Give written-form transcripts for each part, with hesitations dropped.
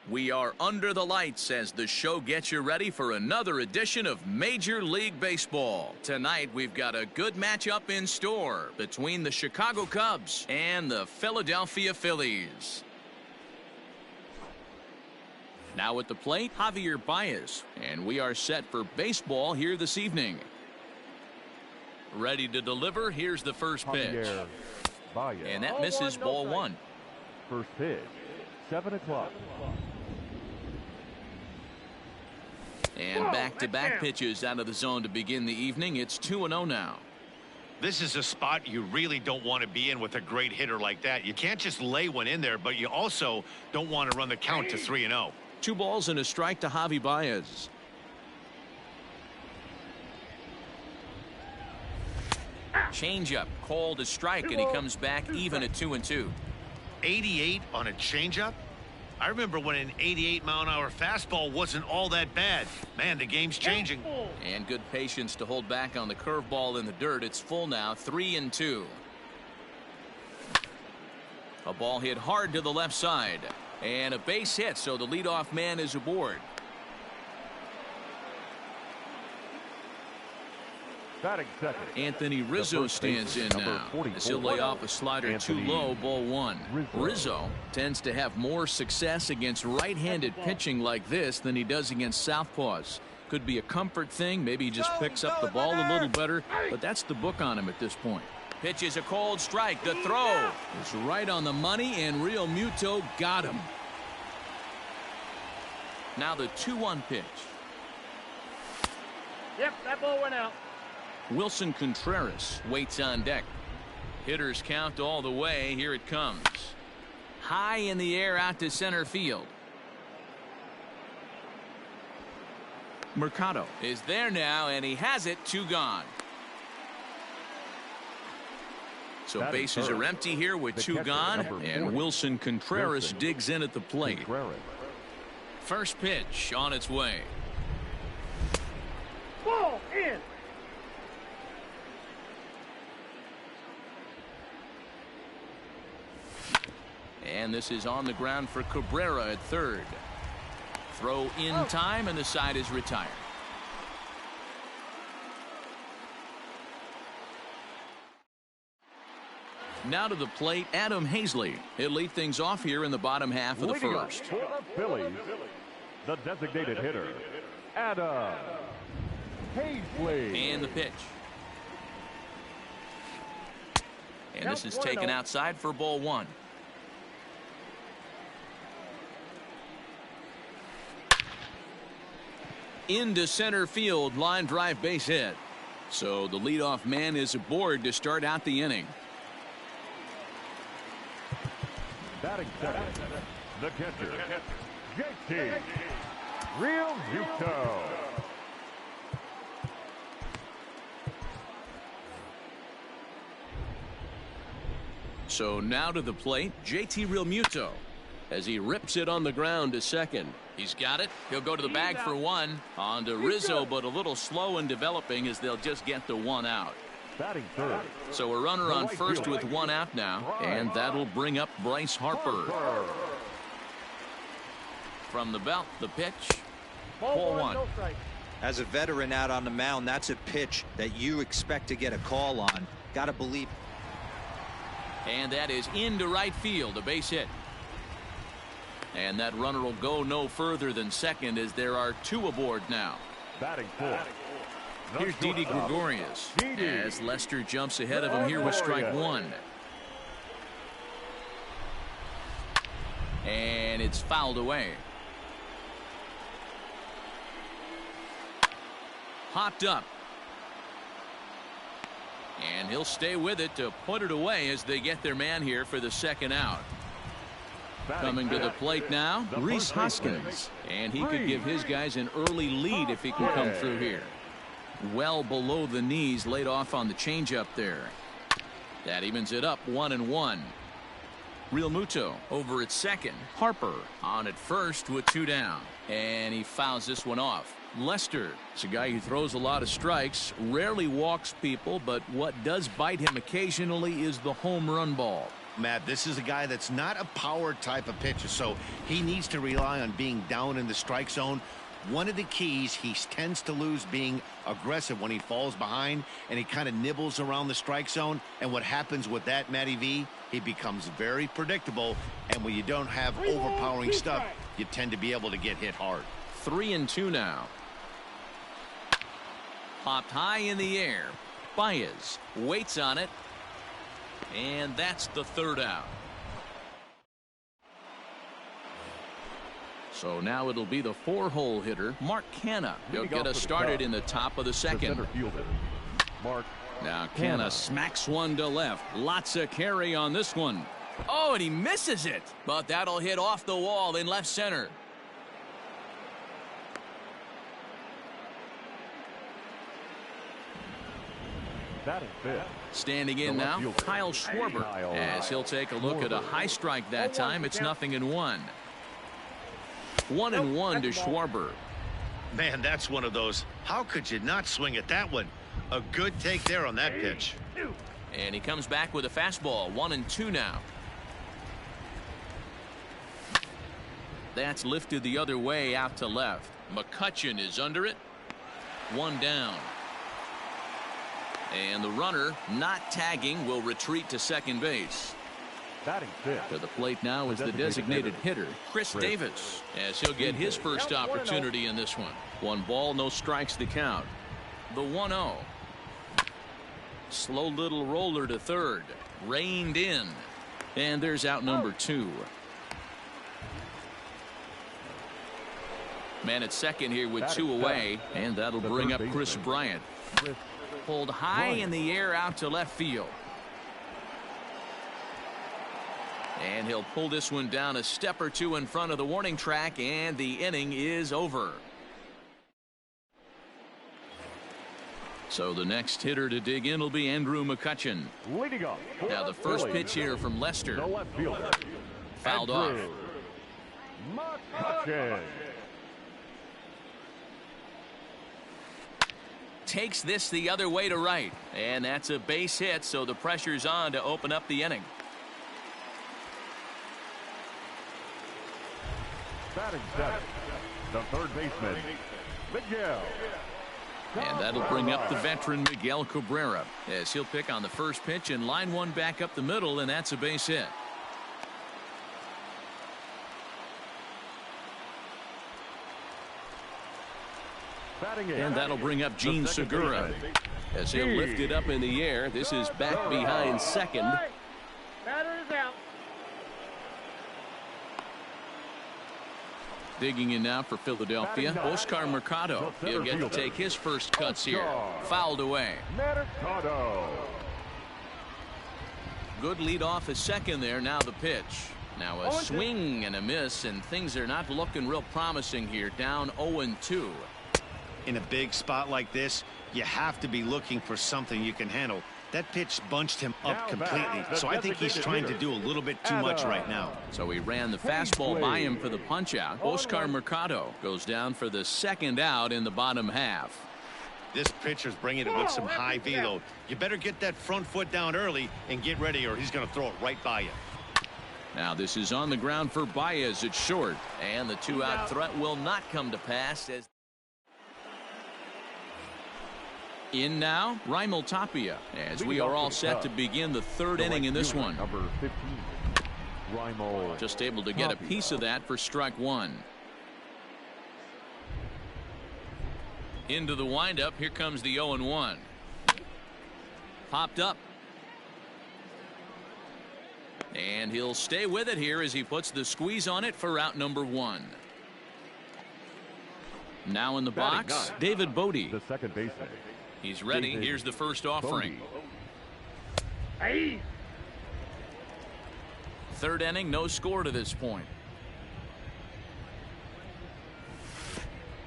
We are under the lights as the show gets you ready for another edition of Major League Baseball. Tonight, we've got a good matchup in store between the Chicago Cubs and the Philadelphia Phillies. Now at the plate, Javier Baez, and we are set for baseball here this evening. Ready to deliver, here's the first pitch. And that misses ball one. First pitch, 7 o'clock. And back-to-back pitches out of the zone to begin the evening. It's 2-0 now. This is a spot you really don't want to be in with a great hitter like that. You can't just lay one in there, but you also don't want to run the count to 3-0. 2 balls and a strike to Javi Baez. Changeup called a strike, and he comes back even at 2-2. 88 on a changeup? I remember when an 88-mile-an-hour fastball wasn't all that bad. Man, the game's changing. And good patience to hold back on the curveball in the dirt. It's full now, 3-2. A ball hit hard to the left side. And a base hit, so the leadoff man is aboard. Batting second. Anthony Rizzo stands in now as he'll lay off a slider too low, ball one. Rizzo tends to have more success against right-handed pitching like this than he does against southpaws. Could be a comfort thing. Maybe he just picks up the ball a little better, but that's the book on him at this point. Pitch is a cold strike. The throw is right on the money, and Real Muto got him. Now the 2-1 pitch. Yep, that ball went out. Wilson Contreras waits on deck. Hitters count all the way. Here it comes. High in the air out to center field. Mercado is there now, and he has it. 2 gone. So bases are empty here with 2 gone, and Wilson Contreras digs in at the plate. First pitch on its way. Ball in. And this is on the ground for Cabrera at third. Throw in time, and the side is retired. Now to the plate, Adam Hazley. He'll lead things off here in the bottom half of the first. For the Phillies, the designated hitter, Adam Hazley. And the pitch. And this is taken outside for ball one. Into center field, line drive, base hit. So the leadoff man is aboard to start out the inning. Batting second, the catcher, JT Real Muto. So now to the plate, JT Real Muto as he rips it on the ground to second. He's got it. He'll go to the bag for one. On to Rizzo, but a little slow in developing as they'll just get the 1 out. Batting third. So a runner on first with 1 out now, and that'll bring up Bryce Harper. From the belt, the pitch. Ball one. As a veteran out on the mound, that's a pitch that you expect to get a call on. Got to believe. And that is into right field, a base hit. And that runner will go no further than second as there are 2 aboard now. Batting fourth. Here's Didi Gregorius as Lester jumps ahead of him here with strike 1. And it's fouled away. Hopped up. And he'll stay with it to put it away as they get their man here for the 2nd out. Coming to the plate now, Rhys Hoskins. And he could give his guys an early lead if he can come through here. Well below the knees, laid off on the changeup there. That evens it up, 1-1. Real Muto over at second. Harper on at first with 2 down. And he fouls this one off. Lester is a guy who throws a lot of strikes, rarely walks people, but what does bite him occasionally is the home run ball. Matt, this is a guy that's not a power type of pitcher, so he needs to rely on being down in the strike zone. One of the keys, he tends to lose being aggressive when he falls behind and he kind of nibbles around the strike zone. And what happens with that, Matty V, he becomes very predictable. And when you don't have overpowering stuff, you tend to be able to get hit hard. 3-2 now. Popped high in the air. Baez waits on it. And that's the third out. So now it'll be the 4-hole hitter, Mark Canha. He'll get us started in the top of the second. Now Canha smacks one to left. Lots of carry on this one. Oh, and he misses it. But that'll hit off the wall in left center. Standing in now, Kyle Schwarber, as he'll take a look at a high strike that time. It's 0-1. 1-1 to Schwarber. Man, that's one of those. How could you not swing at that one? A good take there on that pitch. And he comes back with a fastball. 1-2 now. That's lifted the other way out to left. McCutchen is under it. One down. And the runner, not tagging, will retreat to second base. To the plate now is the designated hitter, Chris Davis, as he'll get his first opportunity in this one. 1 ball, no strikes to count. The 1-0. Slow little roller to third. Reined in. And there's out number 2. Man at second here with 2 away. And that'll bring up Chris Bryant. Pulled high in the air out to left field. And he'll pull this one down a step or 2 in front of the warning track, and the inning is over. So the next hitter to dig in will be Andrew McCutchen. Now the first pitch here from Lester. Fouled off. McCutchen. Takes this the other way to right. And that's a base hit, so the pressure's on to open up the inning. Batting seventh, the third baseman, Miguel. And that'll bring up the veteran Miguel Cabrera, as he'll pick on the first pitch and line one back up the middle, and that's a base hit. And that'll bring up Gene Segura, as he'll lift it up in the air. This is back behind second. Batter is out. Digging in now for Philadelphia, Oscar Mercado. He'll get to take his first cuts here. Fouled away. Good lead off at second there. Now the pitch. Now a swing and a miss, and things are not looking real promising here. Down 0-2. In a big spot like this, you have to be looking for something you can handle. That pitch bunched him up completely, so I think he's trying to do a little bit too much right now. So he ran the fastball by him for the punch out. Oscar Mercado goes down for the second out in the bottom half. This pitcher's bringing it with some high velo. You better get that front foot down early and get ready, or he's going to throw it right by you. Now this is on the ground for Baez at short, and the two-out threat will not come to pass. As in now, Raimel Tapia, as we are all set to begin the third inning in this one. Number 15, Raimel. Just able to get a piece of that for strike one. Into the windup. Here comes the 0-1. Popped up. And he'll stay with it here as he puts the squeeze on it for out number 1. Now in the box, David Bodie. The second baseman. He's ready. Here's the first offering. Hey. Third inning, no score to this point.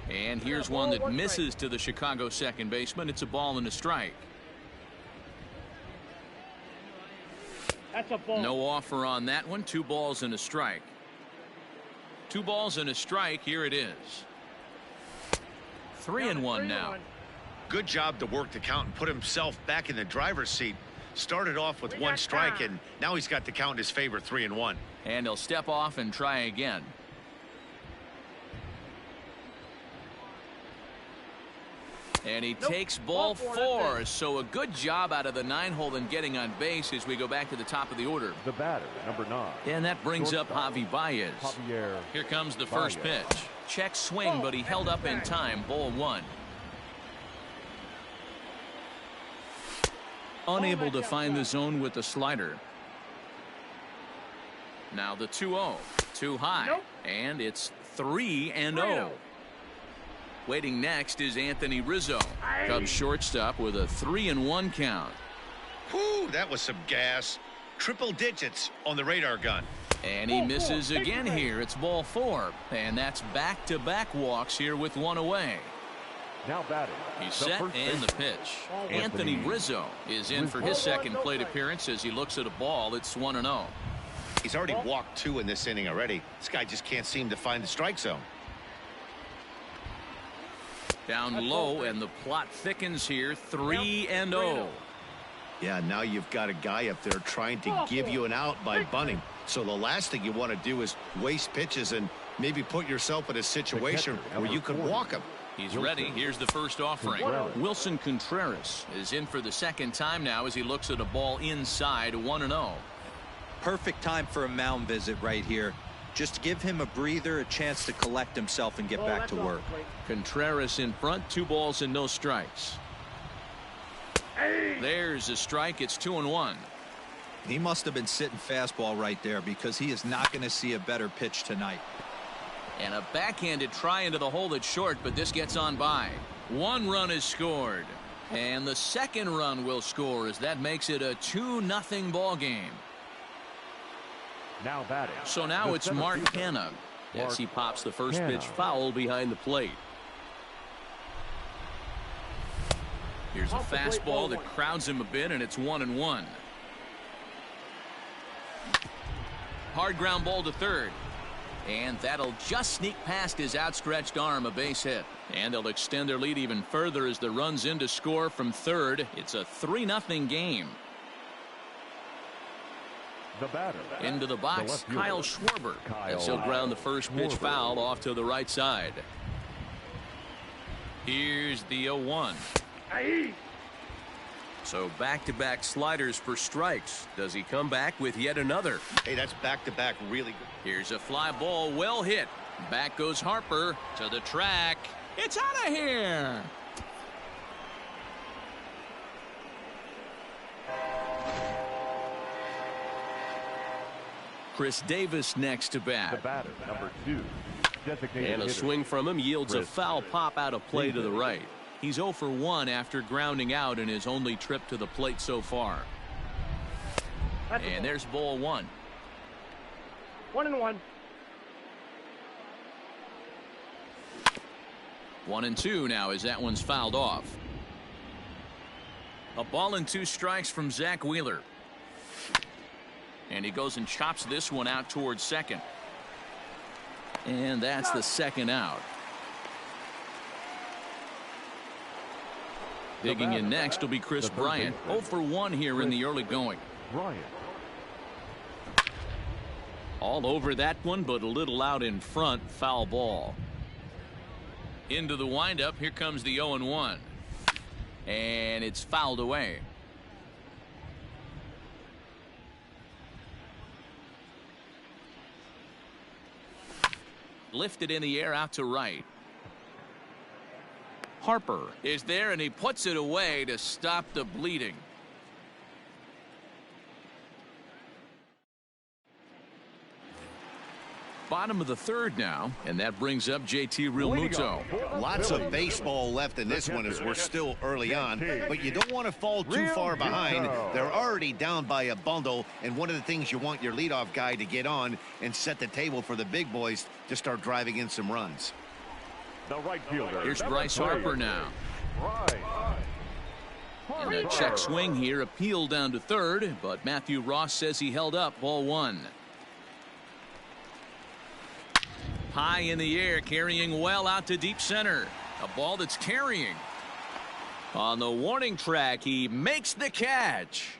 And here's one that misses to the Chicago second baseman. It's a ball and a strike. That's a ball. No offer on that one. 2 balls and a strike. 2 balls and a strike. Here it is. 3-1 now. Good job to work the count and put himself back in the driver's seat. Started off with one strike, and now he's got the count in his favor, 3-1. And he'll step off and try again. And he takes ball 4. So a good job out of the 9-hole in getting on base as we go back to the top of the order. The batter, number 9. And that brings up Javi Baez. Here comes the first pitch. Check swing, but he held up in time. Ball 1. Unable to find the zone with the slider. Now the 2-0. Too high. And it's 3-0. Waiting next is Anthony Rizzo. Cubs shortstop with a 3-1 count. Whew, that was some gas. Triple digits on the radar gun. And he misses again here. It's ball 4. And that's back-to-back walks here with one away. Now batting. He's set and the pitch. Anthony Rizzo is in for his second plate appearance as he looks at a ball. It's 1-0. He's already walked 2 in this inning already. This guy just can't seem to find the strike zone. Down low, and the plot thickens here. 3-0. Yeah, now you've got a guy up there trying to give you an out by bunting. So the last thing you want to do is waste pitches and maybe put yourself in a situation where you could walk him. He's ready. Here's the first offering. Wilson Contreras is in for the second time now as he looks at a ball inside. 1-0. Perfect time for a mound visit right here. Just give him a breather, a chance to collect himself and get back to work. Contreras in front, 2 balls and no strikes. There's a strike. It's 2-1. He must have been sitting fastball right there because he is not going to see a better pitch tonight. And a backhanded try into the hole that's short, but this gets on by. 1 run is scored. And the second run will score as that makes it a 2-0 ball game. Now batting. So now it's Mark Hanna as he pops the first pitch foul behind the plate. Here's a fastball that crowds him a bit, and it's 1-1. Hard ground ball to third. And that'll just sneak past his outstretched arm, a base hit. And they'll extend their lead even further as the run's in to score from third. It's a 3-0 game. The batter. Into the box, Kyle Schwarber. As he'll ground the first pitch foul off to the right side. Here's the 0-1. So back-to-back sliders for strikes. Does he come back with yet another? Hey, that's back-to-back really good. Here's a fly ball, well hit. Back goes Harper to the track. It's out of here. Chris Davis next to bat. The batter, number 2. Designated and a hitter. swing from him yields Chris a foul pop out of play to the right. He's 0 for 1 after grounding out in his only trip to the plate so far. And there's ball 1. 1-1. 1-2 now as that one's fouled off. A ball and 2 strikes from Zach Wheeler. And he goes and chops this one out towards second. And that's the second out. Digging in next will be Chris Bryant. 0 for 1 here in the early going. Bryant. All over that one, but a little out in front. Foul ball. Into the windup. Here comes the 0-1. And it's fouled away. Lifted in the air out to right. Harper is there, and he puts it away to stop the bleeding. Bottom of the third now, and that brings up JT Realmuto. Lots of baseball left in this one as we're still early on, but you don't want to fall too far behind. They're already down by a bundle, and one of the things you want your leadoff guy to get on and set the table for the big boys to start driving in some runs. The right fielder. Here's Bryce Harper now. And a check swing here, appeal down to third, but Matthew Ross says he held up. Ball 1. High in the air, carrying well out to deep center. A ball that's carrying. On the warning track, he makes the catch.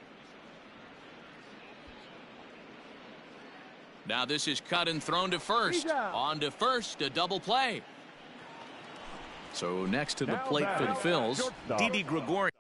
Now this is cut and thrown to first. On to first, a double play. So next to the plate for the Phils, Didi Gregorius.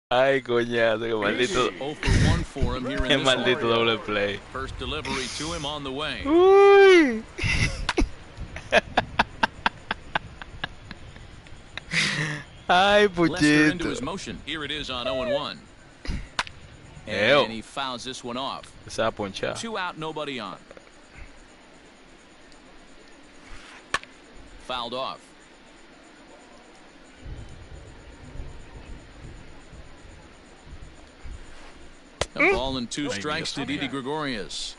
Ay, coñazo, qué maldito. 0 for 1 for him here in Qué this maldito one. doble play. First delivery to him on the way. Uy. Ay, Lester into his puchito. motion. Here it is on 0-1. Ew. And he fouls this one off. Se va a ponchar. 2 out, nobody on. Fouled off. A ball and 2 strikes to Didi Gregorius.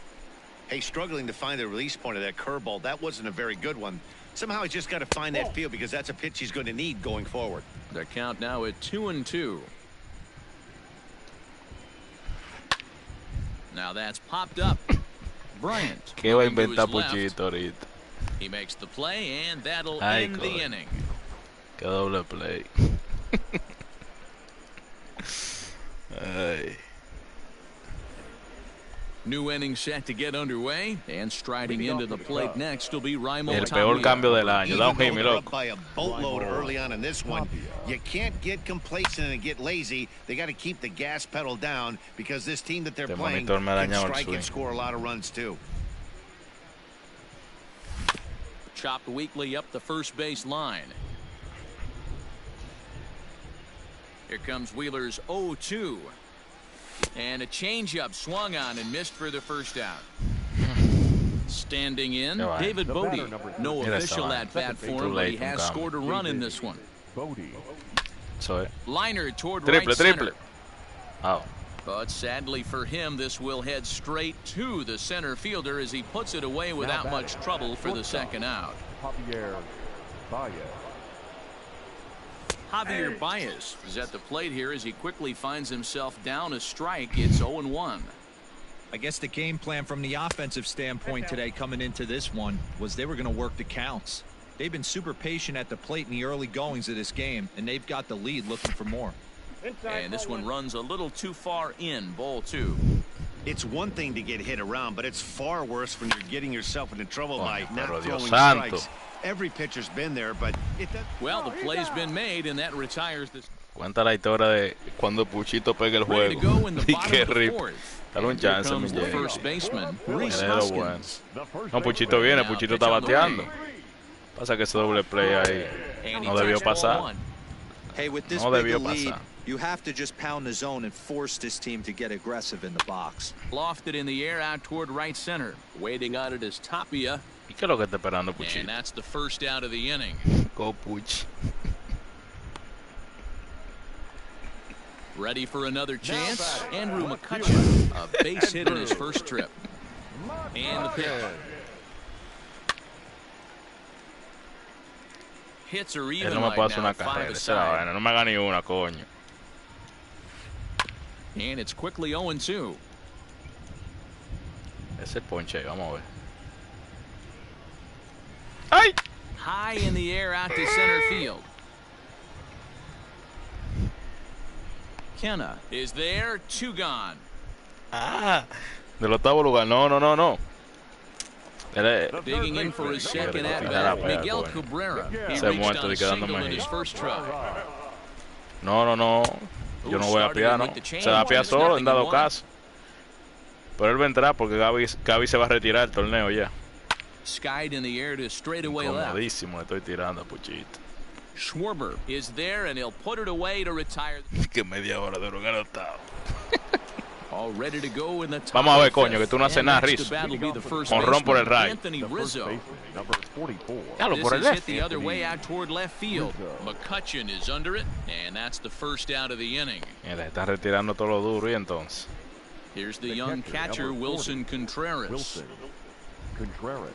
Hey, struggling to find the release point of that curveball. That wasn't a very good one. Somehow he's just got to find that feel because that's a pitch he's going to need going forward. The count now at 2-2. Now that's popped up. Bryant. ¿Qué va a moving to inventar his left. Puchito ahorita? He makes the play, and that'll Ay, end the coño. inning. Qué doble play. Ay. New inning set to get underway, and striding into the plate next will be Raimel El peor Tapia. cambio del año. Da un hit, Even mi though they're loco. up by a boatload early on in this one, you can't get complacent and get lazy. They got to keep the gas pedal down because this team that they're Este playing monitor me ha can dañado el strike swing. and score a lot of runs too. Chopped weakly up the first base line. Here comes Wheeler's 0-2. And a changeup swung on and missed for the first out. Standing in, Qué va. David The Bodie. batter, number No Mira official esa at bat Too for him, but he late has from scored a run in this one. Bodie. Eso es. Liner toward Triple, right triple. center. Oh. But sadly for him, this will head straight to the center fielder as he puts it away without much trouble for the second out. Javier Baez. Javier Baez is at the plate here as he quickly finds himself down a strike. It's 0-1. I guess the game plan from the offensive standpoint today coming into this one was they were going to work the counts. They've been super patient at the plate in the early goings of this game, and they've got the lead looking for more. And this one runs a little too far in, ball 2. It's one thing to get hit around, but it's far worse when you're getting yourself into trouble by Coño, not pero Dios throwing santo. strikes. Every pitcher's been there, but it does. Well, the play's been made, and that retires this. Cuenta la historia de cuando Puchito pega el Ready juego. to go in the Y bottom qué of the rip. fourth. Dale un And here chance, mi comes the Diego. first baseman, Reese Enero bueno. Hoskins. The first No, baseman. Puchito viene, Now Puchito pitch está on the bateando. way. Pasa que ese doble play ahí And no he debió takes ball pasar. 1. Hey, with this No big a debió lead, pasar. you have to just pound the zone and force this team to get aggressive in the box. Lofted in the air out toward right center. Waiting on it is Tapia, ¿Y qué es lo que está esperando and Puchito? that's the first out of the inning. Go Puch. Ready for another chance. Andrew McCutcheon, a base hit in his first trip. And the pitch. Hits are Él even no me right pasa now, una 5 carrera. Esa es la aside. vaina. No me haga ni una, coño. And it's quickly 0-2. Ese es el ponche. Vamos a ver. ¡Ay! High in the air out to center field. Kenna is there, 2 gone. Ah, del octavo lugar. No, no, no, no. Él es- Digging in for his second at Mira, bat, Miguel coño. Cabrera. He Se reached muerto on y a quedándome single in ahí. his first try. No, no, no. Yo no voy a piar, ¿no? Se va a piar solo en dado caso. Pero él va a entrar porque Gaby se va a retirar del torneo ya. Skied in the air to straightaway left. Comodísimo le estoy tirando a Puchito. Schwarber is there, and he'll put it away to retire. Que media hora duró en el octavo. All ready to go in the top Vamos a ver, of the coño, que fifth. tú no haces And nada, next to Rizzo. bat will be the first Honrón por el baseman, right. Anthony The first Rizzo. baseman, number 44. Diablo, This por el is hit left. the other way out toward left field. Rizzo. McCutcheon is under it, and that's the first out of the inning. Mira, está retirando todo lo duro y entonces. Here's the The young catcher, catcher, number 40, Wilson Contreras. Wilson Contreras.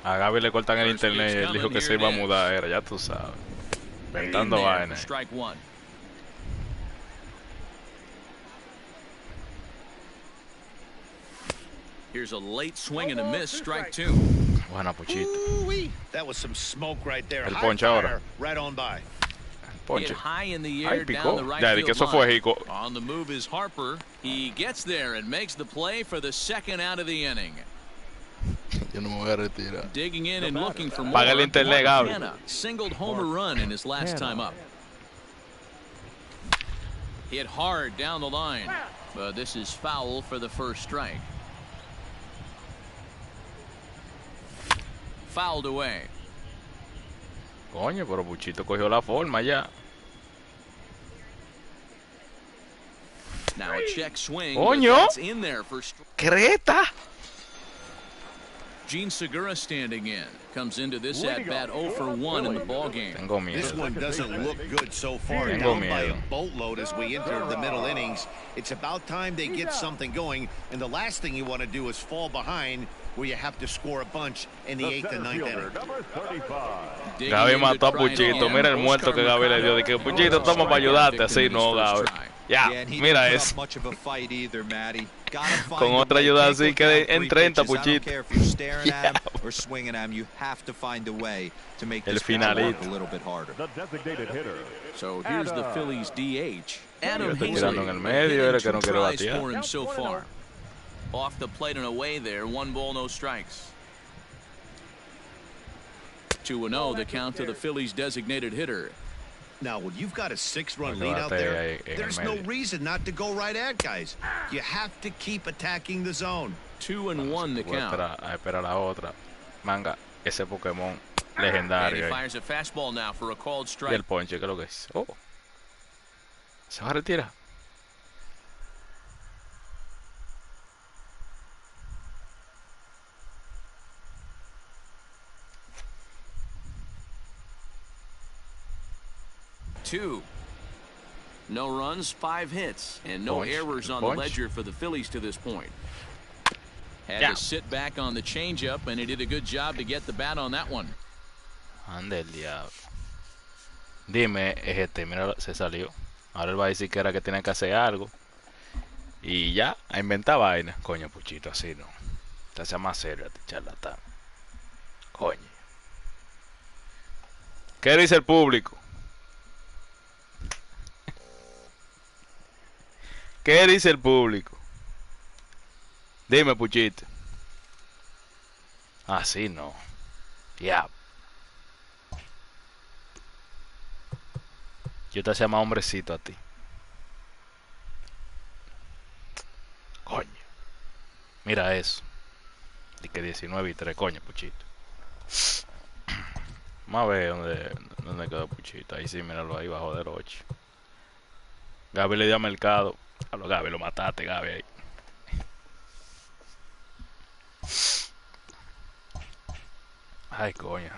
A Gaby le cortan el First internet y pitch él dijo coming, que se here iba a it is. mudar. Era, ya tú sabes. In Inventando there for vainas. strike 1. Here's a late swing and a miss, strike 2. Buena, Puchito. Ooh-wee. That was some smoke right there. El High ponche ahora. fire, right on by. Hit high in the Ay, air down picó. the right Ya, di que field eso fue line. Jico. On the move is Harper. He gets there and makes the play for the second out of the inning. Yo no me voy a retirar. Digging in and looking for more. Paga el internet, Gaby. Montana singled home a run in his last time up. Hit hard down the line, but this is foul for the first strike. Fouled away. Coño, pero Puchito cogió la forma ya. Now a check swing. Coño. That's in there for Creta. Gene Segura standing in. Comes into this at bat 0 for 1 in the ball game. Tengo miedo. This one doesn't look good so far. Tengo Down by a miedo. boatload as we enter the middle innings. It's about time they get something going, and the last thing you want to do is fall behind where you have to score a bunch in the 8th and 9th inning. Digging Gaby in to mató a try it Puchito. again. Mira el muerto que Gaby le dio. De que Puchito toma para ayudarte. Así no, Gaby. Ya, Yeah, and he mira didn't put eso. up much of a fight either, Matty. Gotta find Con a otra way. ayuda Can't así go quede down en 30, 3 pitches. I don't Puchito. care if you're staring at him Yeah. or swinging at him. You have to find a way to make El this pitch work finalito. a little bit harder. The designated hitter. So here's the Phillies DH. Adam Yo estoy Hazley. tirando en el medio, Hitting era que no 2 quiero tries batear. for him so far. Off the plate and away there. 1 ball, no strikes. 2-0 the count to the Phillies designated hitter. Now, when you've got a 6-run Cuando lead out bate there, ahí en el there's no medio. reason not to go right at guys. You have to keep attacking the zone. 2-1 the Voy a count. esperar la otra. Manga, ese Pokémon And he legendario. fires a fastball now for a called Y strike. el ponche, ¿qué es lo que es? Oh. Se va a retirar. Two. No runs, 5 hits, and no Punch, errors on the punch. ledger for the Phillies to this point. Had Yeah. to sit back on the changeup, and he did a good job to get the bat on that one. Ande el diablo. Dime, mira, se salió. Ahora él va a decir que era que tenía que hacer algo. Y ya, a inventar vaina. Coño, Puchito, así no. Te hace más serio a ti, charlatán. Coño. ¿Qué dice el público? ¿Qué dice el público? Dime, Puchito. Así no. Ya. Yo te hacía más hombrecito a ti. Coño. Mira eso. Y que 19-3, coño, Puchito. Vamos a ver dónde quedó Puchito. Ahí sí, míralo ahí bajo del 8. Gaby le dio a mercado. A lo Gaby, lo mataste, Gaby ahí. Ay, coño.